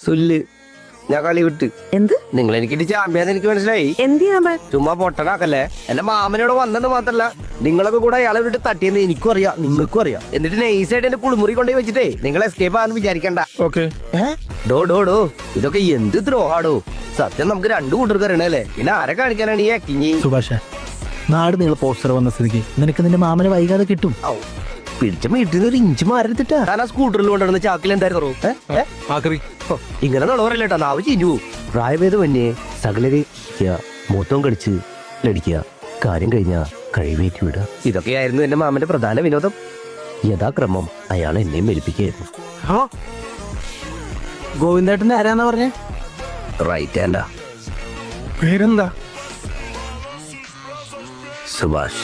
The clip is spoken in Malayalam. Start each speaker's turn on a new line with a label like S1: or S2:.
S1: സുല്ല് ഞാൻ കളി വിട്ട്.
S2: എന്ത്
S1: നിങ്ങൾ എനിക്ക് ചാമ്പ്യാന്ന് എനിക്ക് മനസ്സിലായി.
S2: എന്ത് ചെയ്യാൻ പറ്റും?
S1: ചുമ്മാ പൊട്ടനാക്കല്ലേ. എന്റെ മാമനോട് വന്നത് മാത്രല്ല, നിങ്ങളൊക്കെ കൂടെ അയാളെ വിട്ട് തട്ടിയെന്ന് എനിക്കും അറിയാം, നിങ്ങൾക്കും അറിയാം. എന്നിട്ട് നൈസായിട്ട് എന്റെ കുളിമുറി കൊണ്ടുപോയി വെച്ചിട്ടേ നിങ്ങൾ എസ്കേപ്പ് ആണെന്ന് വിചാരിക്കണ്ട.
S3: ഓക്കെ.
S1: ഡോ ഇതൊക്കെ എന്ത് ദ്രോഹാടോ. സത്യം നമുക്ക് രണ്ടു കൂട്ടർക്ക് അറിയണല്ലേ, പിന്നെ ആരെ കാണിക്കാനാണ് ഈ ആക്ടിങ്?
S3: സുഭാഷ, നാട് നിങ്ങൾ പോസ്റ്റർ വന്ന സ്ഥിതിക്ക് നിനക്ക് നിന്റെ മാമനെ വൈകാതെ കിട്ടും.
S1: പിടിച്ച വീട്ടിൽ നിന്ന് ഒരു ഇഞ്ച് മാറരുത്തിട്ടാ. ഞാൻ ആ സ്കൂട്ടറിൽ കൊണ്ടുവന്ന ചാക്കിൽ എന്തായിരുന്നു ഇങ്ങനെ നുള്ളവരല്ലേട്ടാ, നാവ് ചീഞ്ഞു പോകും. പ്രായഭേദം വന്യേ സകലരെ മൂത്തവും കടിച്ച് ലടിക്കുക, കാര്യം കഴിഞ്ഞാ കഴിവേറ്റി വിടുക. ഇതൊക്കെയായിരുന്നു എന്റെ മാമന്റെ പ്രധാന വിനോദം. യഥാക്രമം അയാൾ എന്നെയും മെലിപ്പിക്കുകയായിരുന്നു.
S3: ഗോവിന്ദേട്ടന്റെ ആരാന്നാ പറഞ്ഞേ?
S1: റൈറ്റ് ഹാൻഡാ.
S3: പേരെന്താ?
S1: സുഭാഷ്.